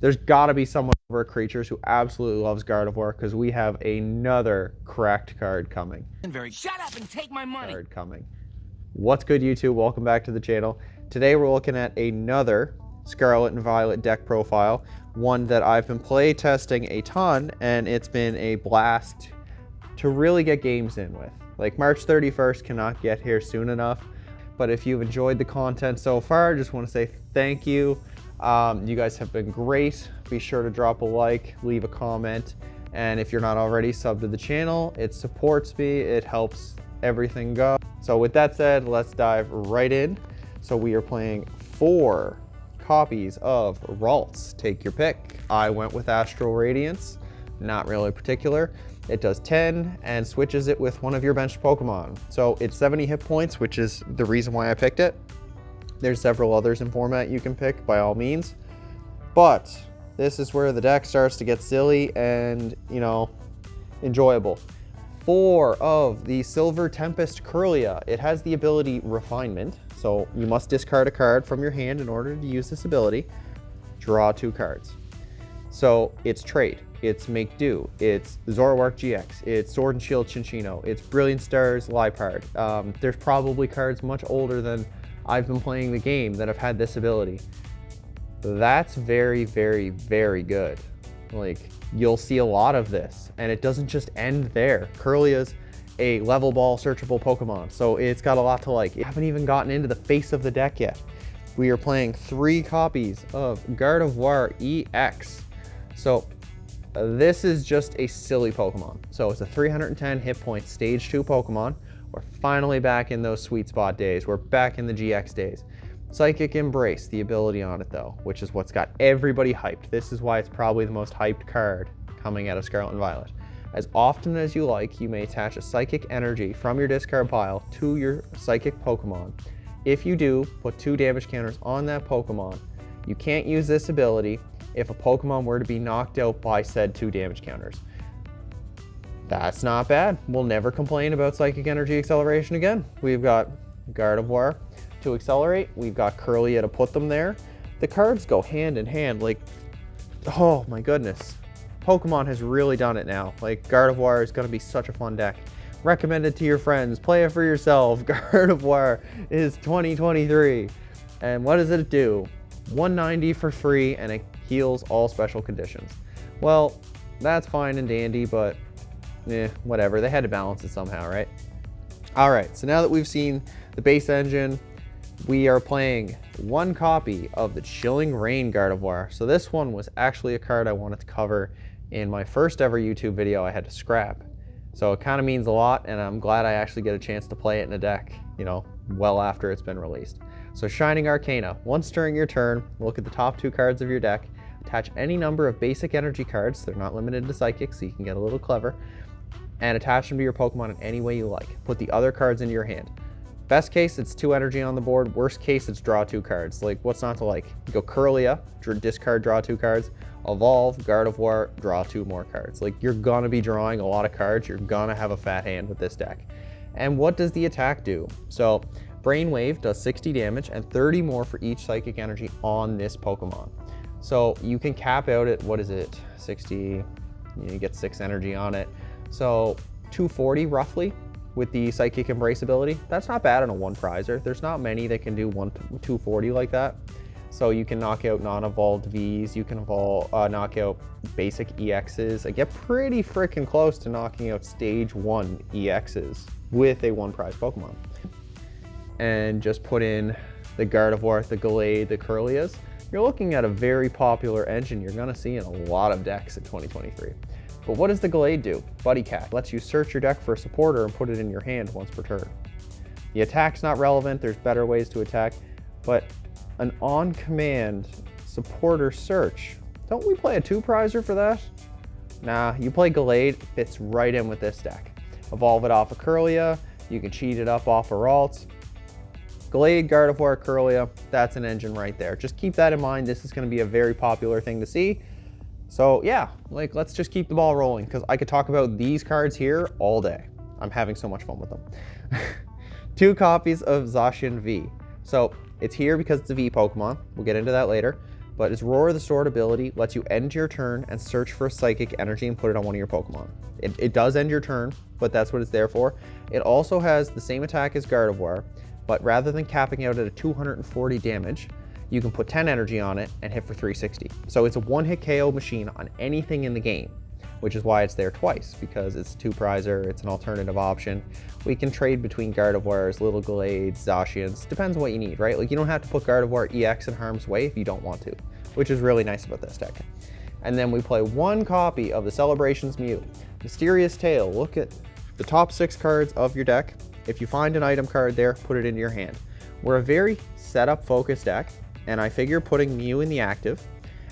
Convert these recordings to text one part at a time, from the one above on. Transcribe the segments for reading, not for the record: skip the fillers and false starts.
there's got to be someone over at Creatures who absolutely loves Gardevoir, because we have another cracked card coming. Shut up and take my money. What's good, YouTube? Welcome back to the channel. Today we're looking at another Scarlet and Violet deck profile, one that I've been play testing a ton, and it's been a blast to really get games in with. Like, March 31st cannot get here soon enough, but if you've enjoyed the content so far, I just want to say thank you. You guys have been great. Be sure to drop a like, leave a comment, and if you're not already, sub to the channel. It supports me, it helps everything go. So with that said, let's dive right in. So we are playing 4 copies of ԹX. Take your pick. I went with Astral Radiance, not really particular. It does 10 and switches it with one of your benched Pokemon. So it's 70 hit points, which is the reason why I picked it. There's several others in format you can pick by all means, but this is where the deck starts to get silly and, you know, enjoyable. 4 of the Silver Tempest Kirlia. It has the ability Refinement, so you must discard a card from your hand in order to use this ability. Draw 2 cards. So it's Trade, it's Make Do, it's Gardevoir ĽX, it's Sword and Shield Cinccino, it's Brilliant Stars Liepard. There's probably cards much older than I've been playing the game that have had this ability. That's very, very, very good. Like, you'll see a lot of this, and it doesn't just end there. Kirlia's a level ball searchable Pokemon, so it's got a lot to like. You haven't even gotten into the face of the deck yet. We are playing 3 copies of Gardevoir ĽX. So this is just a silly Pokemon. So it's a 310 hit point stage 2 Pokemon. We're finally back in those sweet spot days. We're back in the GX days. Psychic Embrace, the ability on it though, which is what's got everybody hyped. This is why it's probably the most hyped card coming out of Scarlet and Violet. As often as you like, you may attach a Psychic Energy from your discard pile to your Psychic Pokemon. If you do, put 2 damage counters on that Pokemon. You can't use this ability if a Pokemon were to be knocked out by said 2 damage counters. That's not bad. We'll never complain about Psychic Energy Acceleration again. We've got Gardevoir to accelerate. We've got Kirlia to put them there. The cards go hand in hand. Like, oh my goodness. Pokemon has really done it now. Like, Gardevoir is going to be such a fun deck. Recommend it to your friends. Play it for yourself. Gardevoir is 2023. And what does it do? 190 for free, and it heals all special conditions. Well, that's fine and dandy, but whatever. They had to balance it somehow, right? All right, so now that we've seen the base engine, we are playing 1 copy of the Chilling Reign Gardevoir. So this one was actually a card I wanted to cover in my first ever YouTube video I had to scrap. So it kind of means a lot, and I'm glad I actually get a chance to play it in a deck, you know, well after it's been released. So Shining Arcana. Once during your turn, look at the top 2 cards of your deck, attach any number of basic energy cards, they're not limited to Psychic, so you can get a little clever, and attach them to your Pokemon in any way you like. Put the other cards into your hand. Best case, it's 2 energy on the board. Worst case, it's draw 2 cards. Like, what's not to like? You go Kirlia, discard, draw 2 cards. Evolve, Gardevoir, draw 2 more cards. Like, you're gonna be drawing a lot of cards. You're gonna have a fat hand with this deck. And what does the attack do? So, Brainwave does 60 damage and 30 more for each Psychic Energy on this Pokemon. So you can cap out at, what is it, 60, you get 6 energy on it. So 240 roughly with the Psychic Embrace ability. That's not bad on a 1 prizer. There's not many that can do 240 like that. So you can knock out non-evolved Vs, you can knock out basic EXs. I get pretty freaking close to knocking out stage 1 EXs with a 1 prize Pokemon. And just put in the Gardevoir, the Gallade, the Kirlias. You're looking at a very popular engine you're gonna see in a lot of decks in 2023. But what does the Gallade do? Buddy Cat lets you search your deck for a supporter and put it in your hand once per turn. The attack's not relevant, there's better ways to attack, but an on-command supporter search. Don't we play a 2 prizer for that? Nah, you play Gallade, fits right in with this deck. Evolve it off of Kirlia, you can cheat it up off of Ralts. Gallade, Gardevoir, Kirlia, that's an engine right there. Just keep that in mind. This is going to be a very popular thing to see. So yeah, like, let's just keep the ball rolling, because I could talk about these cards here all day. I'm having so much fun with them. 2 copies of Zacian V. So it's here because it's a V Pokemon. We'll get into that later. but its Roar the Sword ability lets you end your turn and search for a psychic energy and put it on one of your Pokemon. It does end your turn, but that's what it's there for. It also has the same attack as Gardevoir, but rather than capping out at a 240 damage, you can put 10 energy on it and hit for 360. So it's a one-hit KO machine on anything in the game, which is why it's there twice, because it's a two-prizer, it's an alternative option. We can trade between Gardevoirs, Little Glades, Zacians, depends on what you need, right? Like, you don't have to put Gardevoir EX in harm's way if you don't want to, which is really nice about this deck. And then we play one copy of the Celebrations Mew. Mysterious Tail, look at the top 6 cards of your deck. If you find an item card there, put it into your hand. We're a very setup-focused deck, and I figure putting Mew in the active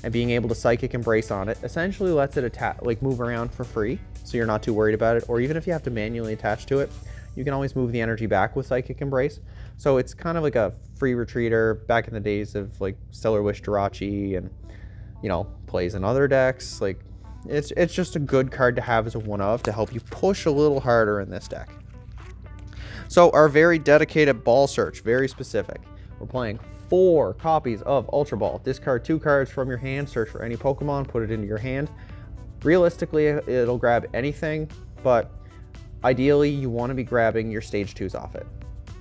and being able to Psychic Embrace on it essentially lets it move around for free, so you're not too worried about it. Or even if you have to manually attach to it, you can always move the energy back with Psychic Embrace. So it's kind of like a free retreater back in the days of like Stellar Wish ཌX and, you know, plays in other decks. Like, it's just a good card to have as a one-of to help you push a little harder in this deck. So our very dedicated ball search, very specific. We're playing 4 copies of Ultra Ball. Discard 2 cards from your hand, search for any Pokemon, put it into your hand. Realistically, it'll grab anything, but ideally you want to be grabbing your stage 2s off it.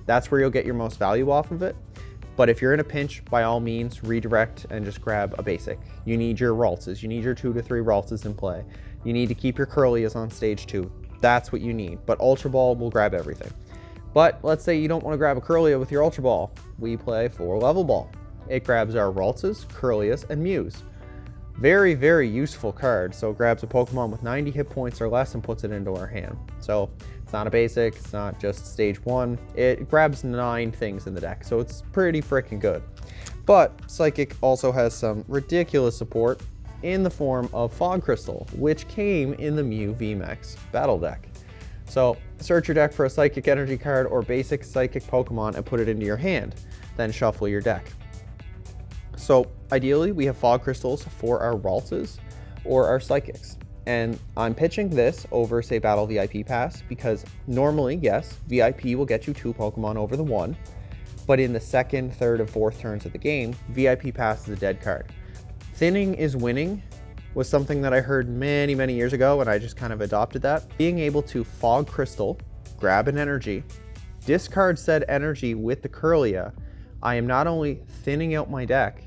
That's where you'll get your most value off of it. But if you're in a pinch, by all means, redirect and just grab a basic. You need your Raltses. You need your 2 to 3 Raltses in play. You need to keep your Curlias on stage 2. That's what you need. But Ultra Ball will grab everything. But let's say you don't want to grab a Curlia with your Ultra Ball. We play 4 Level Ball. It grabs our Raltses, Curlias, and Mews. Very, very useful card. So it grabs a Pokemon with 90 hit points or less and puts it into our hand. So it's not a basic, it's not just stage 1. It grabs 9 things in the deck, so it's pretty freaking good. But Psychic also has some ridiculous support in the form of Fog Crystal, which came in the Mew VMAX battle deck. So search your deck for a Psychic Energy card or basic Psychic Pokemon and put it into your hand. Then shuffle your deck. So ideally, we have Fog Crystals for our Raltses or our Psychics. And I'm pitching this over, say, Battle VIP Pass, because normally, yes, VIP will get you 2 Pokemon over the 1. But in the 2nd, 3rd, and 4th turns of the game, VIP Pass is a dead card. Thinning is winning was something that I heard many, many years ago, and I just kind of adopted that. Being able to Fog Crystal, grab an energy, discard said energy with the Curlia, I am not only thinning out my deck,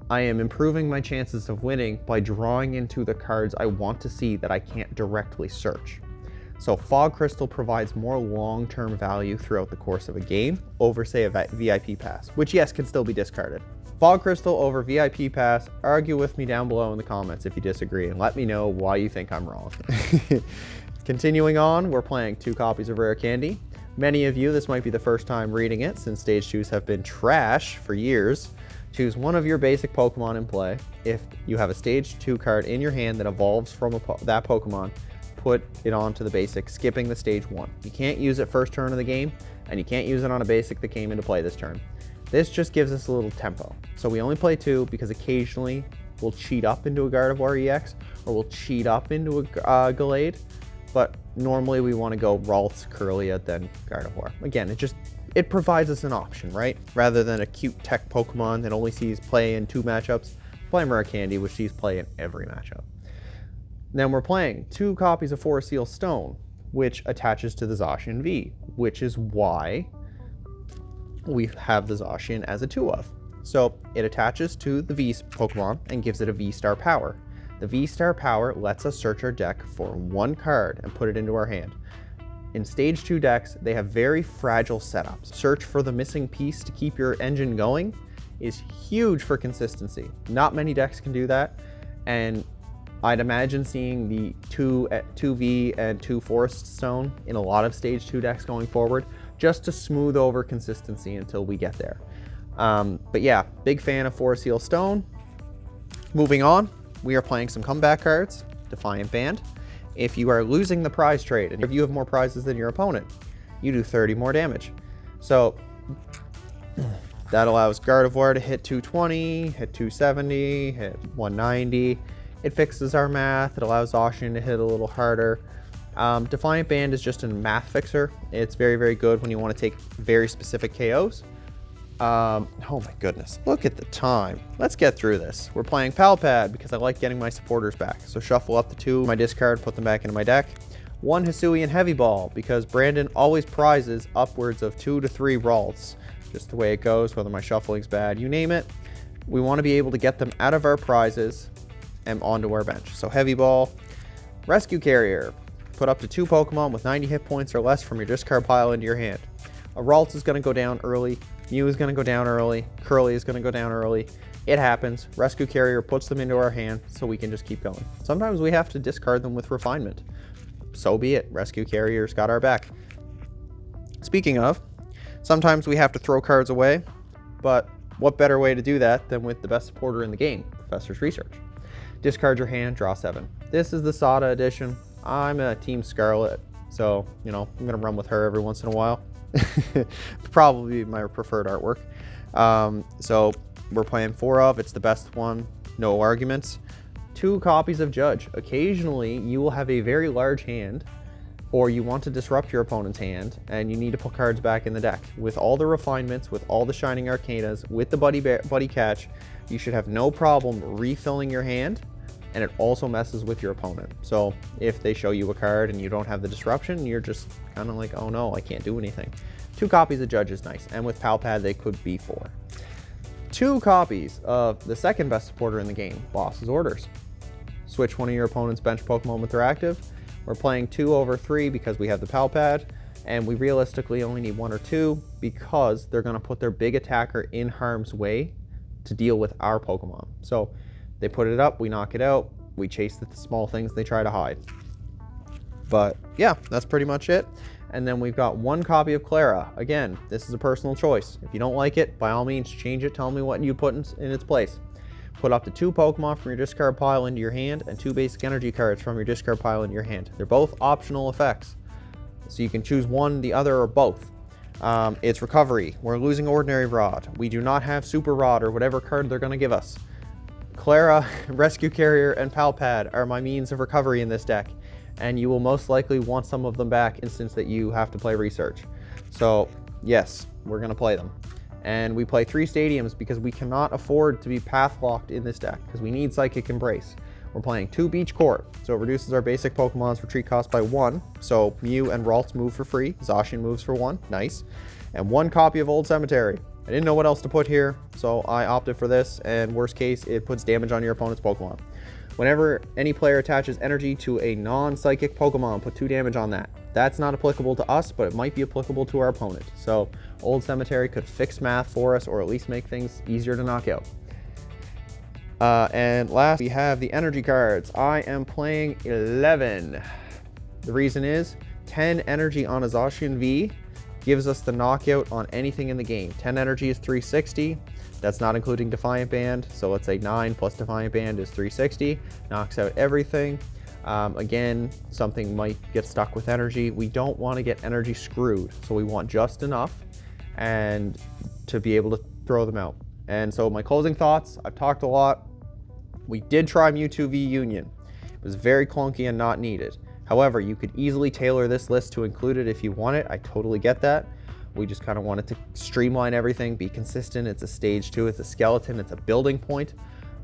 I am improving my chances of winning by drawing into the cards I want to see that I can't directly search. So Fog Crystal provides more long-term value throughout the course of a game over, say, a VIP Pass, which, yes, can still be discarded. Fog Crystal over VIP Pass, argue with me down below in the comments if you disagree, and let me know why you think I'm wrong. Continuing on, we're playing 2 copies of Rare Candy. Many of you, this might be the first time reading it, since stage 2s have been trash for years. Choose one of your basic Pokemon in play. If you have a stage 2 card in your hand that evolves from that Pokemon, put it onto the basic, skipping the stage 1. You can't use it first turn of the game, and you can't use it on a basic that came into play this turn. This just gives us a little tempo. So we only play 2 because occasionally we'll cheat up into a Gardevoir EX, or we'll cheat up into a Gallade, but normally we want to go Ralts, Curlia, then Gardevoir. Again, it provides us an option, right? Rather than a cute tech Pokemon that only sees play in 2 matchups, play Rare Candy, which sees play in every matchup. Then we're playing 2 copies of Forest Seal Stone, which attaches to the Zacian V, which is why we have the Zacian as a 2-of. So it attaches to the V Pokemon and gives it a V-Star power. The V-Star power lets us search our deck for 1 card and put it into our hand. In stage 2 decks, they have very fragile setups. Search for the missing piece to keep your engine going is huge for consistency. Not many decks can do that, and I'd imagine seeing the 2V and 2 Forest Stone in a lot of stage 2 decks going forward, just to smooth over consistency until we get there. But yeah, big fan of Forest Seal Stone. Moving on, we are playing some comeback cards. Defiant Band. If you are losing the prize trade, and if you have more prizes than your opponent, you do 30 more damage. So that allows Gardevoir to hit 220, hit 270, hit 190. It fixes our math. It allows Zacian to hit a little harder. Defiant Band is just a math fixer. It's very, very good when you want to take very specific KOs. Oh my goodness, look at the time. Let's get through this. We're playing Pal Pad because I like getting my supporters back. So shuffle up the 2 of my discard, put them back into my deck. 1 Hisuian Heavy Ball because Brandon always prizes upwards of 2 to 3 Ralts. Just the way it goes, whether my shuffling's bad, you name it. We want to be able to get them out of our prizes and onto our bench. So Heavy Ball. Rescue Carrier. Put up to 2 Pokemon with 90 hit points or less from your discard pile into your hand. A Ralt is going to go down early. Mew is going to go down early. Curly is going to go down early. It happens. Rescue Carrier puts them into our hand so we can just keep going. Sometimes we have to discard them with Refinement. So be it. Rescue Carrier's got our back. Speaking of, sometimes we have to throw cards away, but what better way to do that than with the best supporter in the game, Professor's Research. Discard your hand, draw 7. This is the Sada edition. I'm a Team Scarlet, so, you know, I'm going to run with her every once in a while. Probably my preferred artwork. So we're playing 4 of, it's the best one, no arguments. 2 copies of Judge. Occasionally you will have a very large hand, or you want to disrupt your opponent's hand, and you need to put cards back in the deck. With all the refinements, with all the Shining Arcanas, with the Buddy Catch, you should have no problem refilling your hand, and it also messes with your opponent. So if they show you a card and you don't have the disruption, you're just kind of like, oh no, I can't do anything. 2 copies of Judge is nice, and with Pal Pad they could be 4. 2 copies of the second best supporter in the game, Boss's Orders. Switch one of your opponent's bench Pokemon with their active. We're playing 2 over 3 because we have the Pal Pad, and we realistically only need 1 or 2 because they're going to put their big attacker in harm's way to deal with our Pokemon. So they put it up, we knock it out, we chase the small things they try to hide. But yeah, that's pretty much it. And then we've got 1 copy of Clara. Again, this is a personal choice. If you don't like it, by all means change it, tell me what you put in its place. Put up to 2 Pokemon from your discard pile into your hand and 2 basic energy cards from your discard pile into your hand. They're both optional effects, so you can choose one, the other, or both. It's recovery. We're losing Ordinary Rod. We do not have Super Rod or whatever card they're going to give us. Clara, Rescue Carrier, and Pal Pad are my means of recovery in this deck, and you will most likely want some of them back instance that you have to play Research. So yes, we're going to play them. And we play 3 stadiums because we cannot afford to be path locked in this deck because we need Psychic Embrace. We're playing 2 Beach Court, so it reduces our basic Pokemon's retreat cost by 1. So Mew and Ralts move for free, Zacian moves for 1, nice. And 1 copy of Old Cemetery. I didn't know what else to put here, so I opted for this, and worst case, it puts damage on your opponent's Pokemon. Whenever any player attaches energy to a non-psychic Pokemon, put 2 damage on that. That's not applicable to us, but it might be applicable to our opponent. So Old Cemetery could fix math for us, or at least make things easier to knock out. And last, we have the energy cards. I am playing 11. The reason is 10 energy on a Zacian V gives us the knockout on anything in the game. 10 energy is 360. That's not including Defiant Band. So let's say 9 plus Defiant Band is 360. Knocks out everything. Again, something might get stuck with energy. We don't want to get energy screwed. So we want just enough and to be able to throw them out. And so my closing thoughts, I've talked a lot. We did try Mewtwo V Union. It was very clunky and not needed. However, you could easily tailor this list to include it if you want it. I totally get that. We just kind of wanted to streamline everything, be consistent. It's a stage 2, it's a skeleton, it's a building point.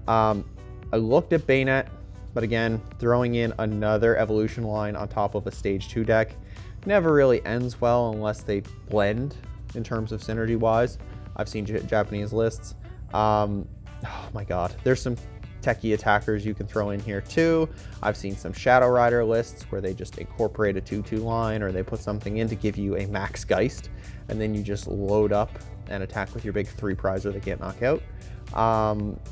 I looked at Bayonet, but again, throwing in another evolution line on top of a stage 2 deck never really ends well unless they blend in terms of synergy wise. I've seen Japanese lists. Oh my god, there's some techie attackers you can throw in here too. I've seen some Shadow Rider lists where they just incorporate a 2/2 line, or they put something in to give you a max Geist, and then you just load up and attack with your big 3 prizer they can't knock out.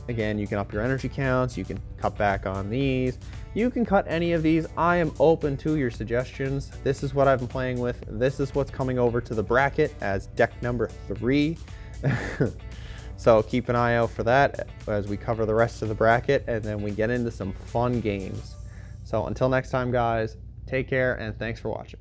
Again, you can up your energy counts, you can cut back on these, you can cut any of these. I am open to your suggestions. This is what I've been playing with. This is what's coming over to the bracket as deck number 3. So keep an eye out for that as we cover the rest of the bracket, and then we get into some fun games. So until next time, guys, take care and thanks for watching.